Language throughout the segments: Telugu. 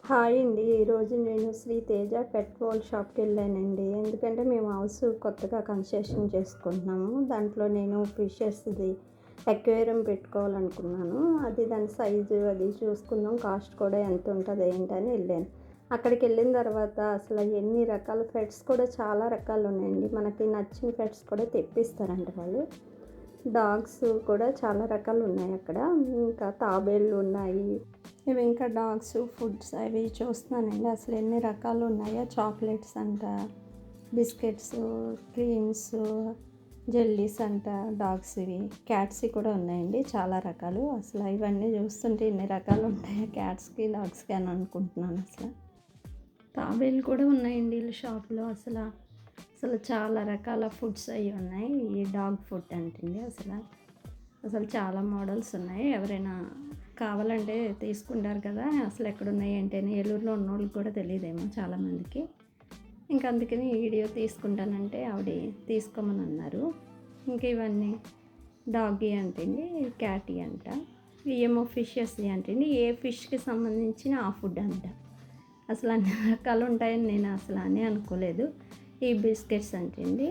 హాయ్ అండి. ఈరోజు నేను శ్రీ తేజ పెట్ వరల్డ్ షాప్‌కి వెళ్ళానండి. ఎందుకంటే మేము హౌస్ కొత్తగా కన్స్ట్రక్షన్ చేసుకుంటున్నాము. దాంట్లో నేను ఫిషెస్‌ది అక్వేరియం పెట్టుకోవాలనుకున్నాను. దాని సైజు చూసుకుందాం. కాస్ట్ కూడా ఎంత ఉంటది ఏంటని వెళ్ళాను. అక్కడికి వెళ్ళిన తర్వాత అసలు ఎన్ని రకాల పెట్స్ కూడా చాలా రకాలు ఉన్నాయండి. మనకి నచ్చిన పెట్స్ కూడా తెప్పిస్తారంట వాళ్ళు. డాగ్స్ కూడా చాలా రకాలు ఉన్నాయి అక్కడ. ఇంకా తాబేళ్ళు ఉన్నాయి. ఇవి ఇంకా డాగ్స్ ఫుడ్స్ అవి చూస్తున్నానండి. అసలు ఎన్ని రకాలు ఉన్నాయో. చాక్లెట్స్ అంట, బిస్కెట్స్, క్రీమ్స్, జెల్లీస్ అంట, డాగ్స్వి, క్యాట్స్వి కూడా ఉన్నాయండి. చాలా రకాలు. అసలు ఇవన్నీ చూస్తుంటే ఎన్ని రకాలు ఉంటాయో క్యాట్స్కి డాగ్స్కి అని అనుకుంటున్నాను. తాబేళ్ళు కూడా ఉన్నాయండి వీళ్ళ షాప్లో. అసలు చాలా రకాల ఫుడ్స్ అవి ఉన్నాయి. ఈ డాగ్ ఫుడ్ అంటండి. అసలు చాలా మోడల్స్ ఉన్నాయి. ఎవరైనా కావాలంటే తీసుకుంటారు కదా. అసలు ఎక్కడున్నాయి ఏంటని ఏలూరులో ఉన్న వాళ్ళకి కూడా తెలియదేమో చాలామందికి. ఇంకా అందుకని వీడియో తీసుకుంటానంటే ఆవిడ తీసుకోమని అన్నారు. ఇంకా ఇవన్నీ డాగీ అంటండి, క్యాటీ అంట, ఏమో ఫిషెస్ అంటండి. ఏ ఫిష్కి సంబంధించిన ఆ ఫుడ్ అంట. అసలు అన్ని రకాలు ఉంటాయని నేను అసలు అని అనుకోలేదు. ఈ బిస్కెట్స్ అంటండి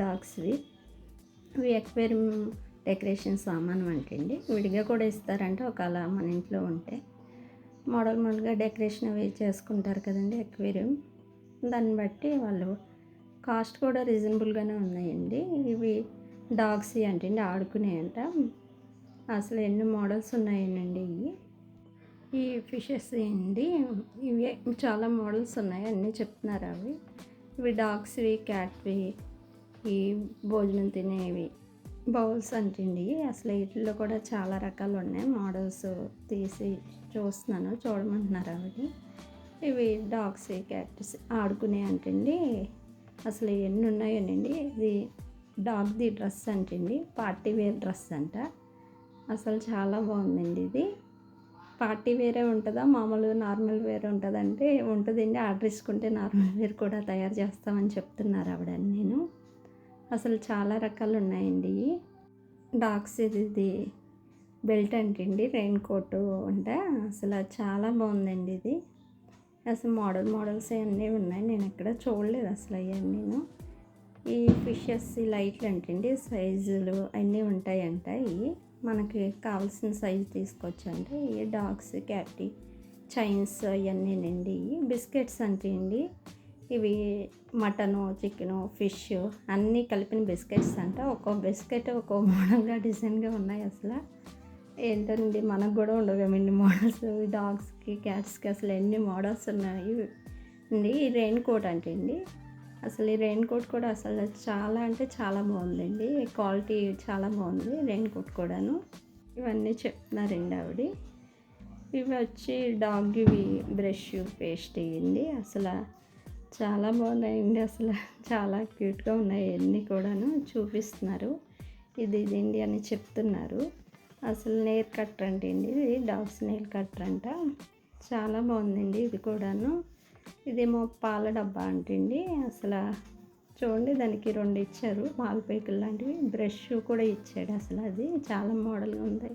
డాగ్స్వి. ఇవి అక్వేరియం డెకరేషన్ సామాను అంటండి. విడిగా కూడా ఇస్తారంట ఒకవేళ మన ఇంట్లో ఉంటే. మోడల్గా డెకరేషన్ అవి చేసుకుంటారు కదండి అక్వేరియం. దాన్ని బట్టి వాళ్ళు కాస్ట్ కూడా రీజనబుల్గానే ఉన్నాయండి. ఇవి డాగ్స్ అంటండి, ఆడుకునేయంట. అసలు ఎన్ని మోడల్స్ ఉన్నాయండి. ఈ ఫిషెస్ అండి, ఇవి చాలా మోడల్స్ ఉన్నాయి. అన్నీ చెప్తున్నారు అవి. ఇవి డాగ్స్వి, క్యాట్వి, ఈ భోజనం తినేవి బౌల్స్ అంటండి. అసలు వీటిల్లో కూడా చాలా రకాలు ఉన్నాయి. మోడల్స్ తీసి చూస్తున్నాను, చూడమంటున్నారు ఆవిడ. ఇవి డాగ్స్, క్యాట్స్ ఆడుకునే అంటండి. అసలు ఎన్ని ఉన్నాయోనండి. ఇది డాగ్ది డ్రెస్ అంటండి, పార్టీ వేర్ డ్రెస్ అంట. అసలు చాలా బాగుందండి. ఇది పార్టీ వేరే ఉంటుందా, మామూలు నార్మల్ వేర్ ఉంటుందంటే ఉంటుందండి. ఆర్డర్ ఇసుకుంటే నార్మల్ వేర్ కూడా తయారు చేస్తామని చెప్తున్నారు ఆవిడ. నేను అసలు చాలా రకాలు ఉన్నాయండి. డాగ్స్ ఇది బెల్ట్ అంటండి, రెయిన్ కోట్ అంట. అసలు చాలా బాగుందండి ఇది. అసలు మోడల్స్ అన్నీ ఉన్నాయి. నేను ఎక్కడ చూడలేదు అసలు అవన్నీ. ఈ ఫిషెస్ లైట్లు అంటండి, సైజులు అన్నీ ఉంటాయంట. ఇవి మనకి కావాల్సిన సైజు తీసుకోవచ్చు అంటే. ఈ డాగ్స్, క్యాటీ చైన్స్ అవన్నీనండి. బిస్కెట్స్ అంటండి. ఇవి మటను, చికెను, ఫిష్ అన్నీ కలిపిన బిస్కెట్స్ అంట. ఒక్కో బిస్కెట్ ఒక్కో మోడల్గా డిజైన్గా ఉన్నాయి. అసలు ఏంటండి, మనకు కూడా ఉండవేమో ఇన్ని మోడల్స్. డాగ్స్కి, క్యాట్స్కి అసలు ఎన్ని మోడల్స్ ఉన్నాయి అండి. ఈ రెయిన్ కోట్ అంటండి. అసలు ఈ రెయిన్ కోట్ కూడా అసలు చాలా అంటే చాలా బాగుందండి. క్వాలిటీ చాలా బాగుంది రెయిన్ కోట్ కూడాను. ఇవన్నీ చెప్తున్నారండి ఆవిడ. ఇవి వచ్చి డాగ్ ఇవి బ్రష్, పేస్ట్ ఇవ్వండి. అసలు చాలా బాగున్నాయండి. అసలు చాలా క్యూట్గా ఉన్నాయి. అన్నీ కూడాను చూపిస్తున్నారు. ఇదండి అని చెప్తున్నారు. అసలు నెయిల్ కట్టర్ అంటండి. ఇది డాగ్స్ నెయిల్ కట్టర్ అంట. చాలా బాగుందండి ఇది కూడాను. ఇదేమో పాల డబ్బా అంటండి. అసలు చూడండి, దానికి 2 ఇచ్చారు పాల పేకులు లాంటివి. బ్రష్ కూడా ఇచ్చాడు. అసలు అది చాలా మోడల్గా ఉంది.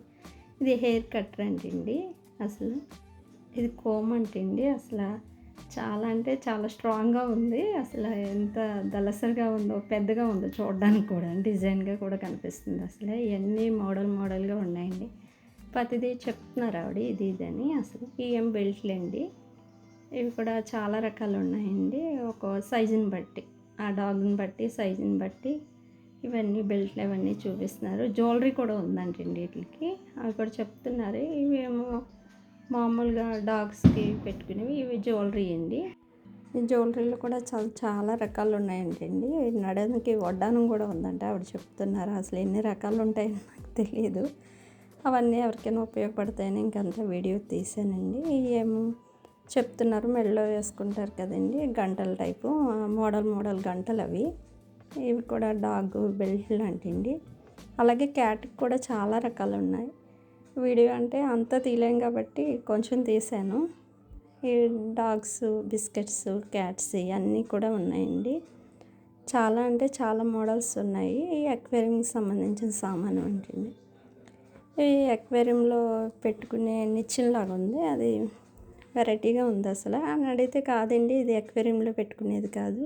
ఇది హెయిర్ కట్టర్ అంటండి. అసలు ఇది కోమ్ అంటండి. అసలు చాలా అంటే చాలా స్ట్రాంగ్గా ఉంది. అసలు ఎంత దళసరిగా ఉందో, పెద్దగా ఉందో చూడడానికి కూడా, డిజైన్గా కూడా కనిపిస్తుంది. అసలు ఇవన్నీ మోడల్గా ఉన్నాయండి. ప్రతిదీ చెప్తున్నారు ఆవిడ ఇది ఇదని. అసలు ఏం బెల్ట్లు అండి. ఇవి కూడా చాలా రకాలు ఉన్నాయండి. ఒక సైజుని బట్టి, ఆ డాగ్ని బట్టి, సైజుని బట్టి ఇవన్నీ బెల్ట్లు అవన్నీ చూపిస్తున్నారు. జ్యువెలరీ కూడా ఉందంటండి వీటికి. అవి కూడా చెప్తున్నారు. ఇవేమో మామూలుగా డాగ్స్కి పెట్టుకునేవి. ఇవి జ్యువెలరీ అండి. ఈ జ్యువెలరీలో కూడా చాలా రకాలు ఉన్నాయంటండి. నడనికి వడ్డానం కూడా ఉందంట ఆవిడ చెప్తున్నారు. అసలు ఎన్ని రకాలు ఉంటాయో నాకు తెలియదు. అవన్నీ ఎవరికైనా ఉపయోగపడతాయని ఇంకంతా వీడియో తీసానండి. ఏమో చెప్తున్నారు, మెడలో వేసుకుంటారు కదండి, గంటల టైపు, మోడల్ గంటలు అవి. ఇవి కూడా డాగ్ బెల్ట్లు అంటండి. అలాగే క్యాట్కి కూడా చాలా రకాలు ఉన్నాయి. వీడియో అంటే అంతా తీయలేం కాబట్టి కొంచెం తీసాను. ఈ డాగ్స్, బిస్కెట్స్, క్యాట్స్ అన్నీ కూడా ఉన్నాయండి. చాలా అంటే చాలా మోడల్స్ ఉన్నాయి. ఈ అక్వేరియంకి సంబంధించిన సామాను ఉంటుంది. ఈ అక్వేరియంలో పెట్టుకునే నిచ్చెనలాగా ఉంది. అది వెరైటీగా ఉంది అసలు అని అడిగితే, కాదండి ఇది అక్వేరియంలో పెట్టుకునేది కాదు,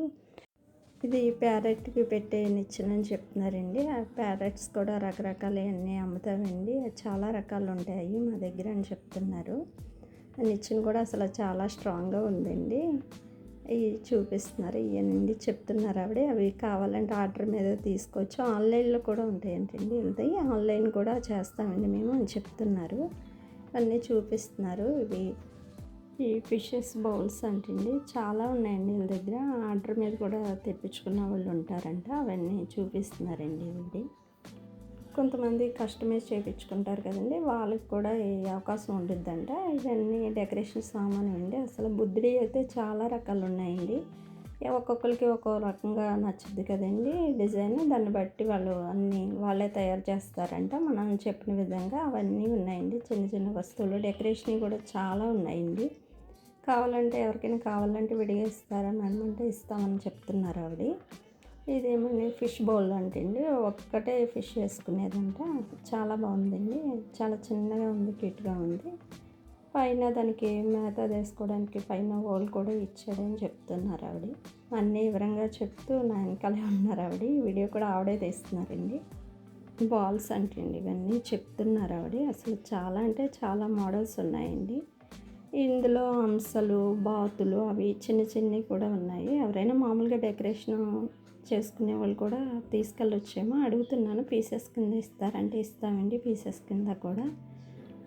ఇది ప్యారెట్కి పెట్టే నిచ్చెనని చెప్తున్నారండి. ఆ ప్యారెట్స్ కూడా రకరకాలవన్నీ అమ్ముతామండి, చాలా రకాలు ఉంటాయి మా దగ్గర అని చెప్తున్నారు. ఆ నిచ్చెన కూడా అసలు చాలా స్ట్రాంగ్గా ఉందండి. ఇవి చూపిస్తున్నారు, ఇవన్నీ చెప్తున్నారు ఆవిడ. అవి కావాలంటే ఆర్డర్ మీద తీసుకోవచ్చు, ఆన్లైన్లో కూడా ఉంటాయంటండి. వెళ్తాయి ఆన్లైన్ కూడా చేస్తామండి మేము అని చెప్తున్నారు. అన్నీ చూపిస్తున్నారు. ఈ ఫిషెస్ బౌల్స్ అంటండి చాలా ఉన్నాయండి వీళ్ళ దగ్గర. ఆర్డర్ మీద కూడా తెప్పించుకున్న వాళ్ళు ఉంటారంట. అవన్నీ చూపిస్తున్నారండి ఇవి. కొంతమంది కస్టమైజ్ చేయించుకుంటారు కదండి, వాళ్ళకి కూడా ఈ అవకాశం ఉంటుందంట. ఇవన్నీ డెకరేషన్ సామాను అండి. అసలు బుద్ధుడి అయితే చాలా రకాలు ఉన్నాయండి. ఒక్కొక్కరికి ఒక్కో రకంగా నచ్చుద్ది కదండి డిజైన్, దాన్ని బట్టి వాళ్ళు అన్నీ వాళ్ళే తయారు చేస్తారంట మనం చెప్పిన విధంగా. అవన్నీ ఉన్నాయండి, చిన్న చిన్న వస్తువులు డెకరేషన్ కూడా చాలా ఉన్నాయండి. కావాలంటే ఎవరికైనా కావాలంటే విడిగా ఇస్తారని అనమంటే ఇస్తామని చెప్తున్నారు ఆవిడ. ఇదేమండి ఫిష్ బౌల్ అంటండి, ఒక్కటే ఫిష్ వేసుకునేదంట. చాలా బాగుందండి, చాలా చిన్నగా ఉంది, క్యూట్గా ఉంది. పైన దానికి మేత వేసుకోవడానికి పైన హోల్ కూడా ఇచ్చాడని చెప్తున్నారు ఆవిడ. అన్నీ వివరంగా చెప్తూ నా వెనకాలే ఉన్నారు ఆవిడ. వీడియో కూడా ఆవిడే తీస్తున్నారండి. బాల్స్ అంటండి ఇవన్నీ చెప్తున్నారు ఆవిడ. అసలు చాలా అంటే చాలా మోడల్స్ ఉన్నాయండి ఇందులో. హంసలు, బాతులు అవి చిన్న చిన్నవి కూడా ఉన్నాయి. ఎవరైనా మామూలుగా డెకరేషన్ చేసుకునే వాళ్ళు కూడా తీసుకెళ్ళొచ్చేమో. అడుగుతున్నాను, పీసెస్ కింద ఇస్తారంటే ఇస్తామండి పీసెస్ కింద కూడా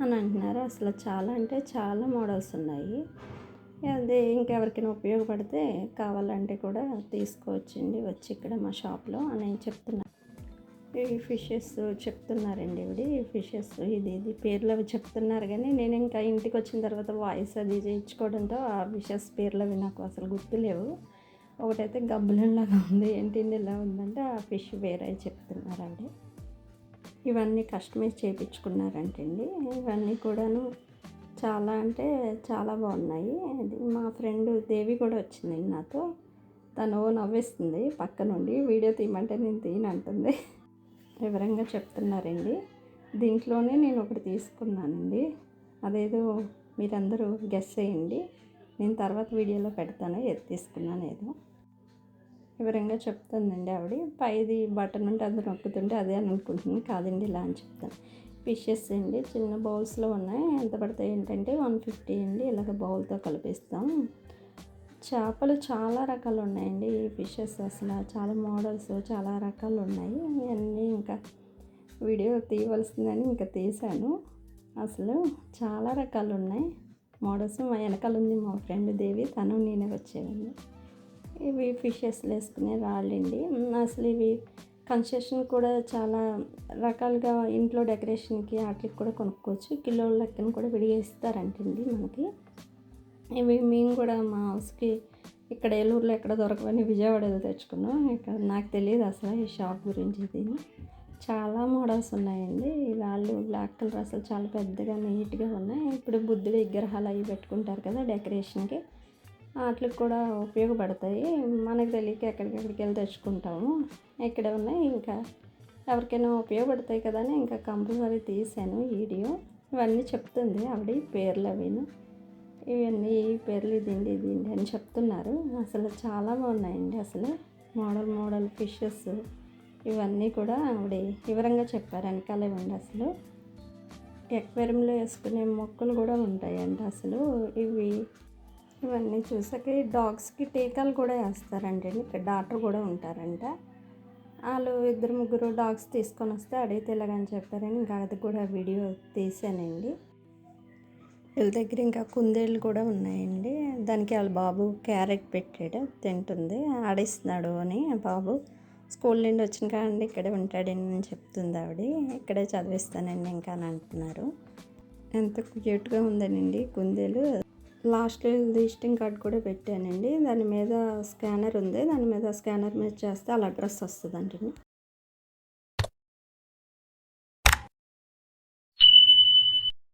అని అంటున్నారు. అసలు చాలా అంటే చాలా మోడల్స్ ఉన్నాయి. అదే ఇంకెవరికైనా ఉపయోగపడితే కావాలంటే కూడా తీసుకోవచ్చండి వచ్చి ఇక్కడ మా షాప్లో అని చెప్తున్నారు. ఈ ఫిషెస్ చెప్తున్నారండి ఇవిడ. ఈ ఫిషెస్ ఇది పేర్లు అవి చెప్తున్నారు, కానీ నేను ఇంకా ఇంటికి వచ్చిన తర్వాత వాయిస్ అది చేయించుకోవడంతో ఆ ఫిషెస్ పేర్లు అవి నాకు అసలు గుర్తులేవు. ఒకటైతే గబ్బులంలాగా ఉంది, ఏంటండి ఇలా ఉందంటే ఆ ఫిష్ వేరే చెప్తున్నారు ఆవిడ. ఇవన్నీ కస్టమైజ్ చేయించుకున్నారంటండి. ఇవన్నీ కూడాను చాలా అంటే చాలా బాగున్నాయి. అది మా ఫ్రెండ్ దేవి కూడా వచ్చిందండి నాతో. తను నవ్వేస్తుంది పక్క నుండి, వీడియో తీయమంటే నేను తీయనంటుంది. వివరంగా చెప్తున్నారండి. దీంట్లోనే నేను ఒకటి తీసుకున్నానండి, అదేదో మీరందరూ గెస్ చేయండి. నేను తర్వాత వీడియోలో పెడతాను ఏది తీసుకున్నాను ఏదో. వివరంగా చెప్తుందండి ఆవిడ. పైది బటన్ ఉంటే అది నొక్కుతుంటే అదే అని అనుకుంటున్నాను, కాదండి ఇలా అని చెప్తాను. ఫిషెస్ అండి చిన్న బౌల్స్లో ఉన్నాయి. ఎంత పడతాయి ఏంటంటే 150 అండి. ఇలాగ బౌల్తో కలిపిస్తాం. చేపలు చాలా రకాలు ఉన్నాయండి. ఈ ఫిషెస్ అసలు చాలా మోడల్స్ చాలా రకాలు ఉన్నాయి. ఇవన్నీ ఇంకా వీడియో తీయవలసిందని ఇంకా తీశాను. అసలు చాలా రకాలు ఉన్నాయి మోడల్స్. మా వెనకాల ఉంది మా ఫ్రెండ్ దేవి, తను నేనే వచ్చేవాడిని. ఇవి ఫిషెస్ వేసుకునే రాళ్ళండి. అసలు ఇవి కన్స్ట్రక్షన్ కూడా చాలా రకాలుగా ఇంట్లో డెకరేషన్కి వాటికి కూడా కొనుక్కోవచ్చు. కిలోల లెక్కన కూడా విడిగా ఇస్తారంటండి మనకి. ఇవి మేము కూడా మా హౌస్కి ఇక్కడ ఏలూరులో ఎక్కడ దొరకవని విజయవాడలో తెచ్చుకున్నాం. ఇక్కడ నాకు తెలియదు అసలు ఈ షాప్ గురించి. ఇది చాలా మోడల్స్ ఉన్నాయండి. వాళ్ళు బ్లాక్ కలర్ అసలు చాలా పెద్దగా నీట్గా ఉన్నాయి. ఇప్పుడు బుద్ధుడి విగ్రహాలు అవి పెట్టుకుంటారు కదా డెకరేషన్కి, వాటికి కూడా ఉపయోగపడతాయి. మనకు తెలియక ఎక్కడికెక్కడికి వెళ్ళి తెచ్చుకుంటాము. ఇక్కడ ఉన్నాయి, ఇంకా ఎవరికైనా ఉపయోగపడతాయి కదా అని ఇంకా కంపల్సరీ తీసాను వీడియో. ఇవన్నీ చెప్తుంది ఆవిడ పేర్లు అవిను. ఇవన్నీ పేర్లు ఇదండి అని చెప్తున్నారు. అసలు చాలా బాగున్నాయండి. అసలు మోడల్ ఫిషెస్ ఇవన్నీ కూడా ఆవిడ వివరంగా చెప్పారు వెనకాల ఇవ్వండి. అసలు ఎక్వేరియంలో వేసుకునే మొక్కలు కూడా ఉంటాయండి. అసలు ఇవన్నీ చూసాక డాగ్స్కి టీకాలు కూడా వేస్తారండి. ఇక్కడ డాక్టర్ కూడా ఉంటారంట. వాళ్ళు 2-3 డాగ్స్ తీసుకొని వస్తే అడిగితే ఇలాగని చెప్పారని ఇంకా అది కూడా వీడియో తీసానండి. వీళ్ళ దగ్గర ఇంకా కుందేళ్ళు కూడా ఉన్నాయండి. దానికి వాళ్ళ బాబు క్యారెట్ పెట్టాడు, తింటుంది, ఆడిస్తున్నాడు అని. బాబు స్కూల్ నుండి వచ్చిన కాండి ఇక్కడే ఉంటాడని అని చెప్తుంది ఆవిడ. ఇక్కడే చదివిస్తానండి ఇంకా అని అంటున్నారు. ఎంత క్యూట్గా ఉందనండి కుందేలు. లాస్ట్లో విజిటింగ్ కార్డ్ కూడా పెట్టానండి. దాని మీద స్కానర్ ఉంది, దాని మీద స్కానర్ మీద చేస్తే అలా అడ్రస్ వస్తుందండి.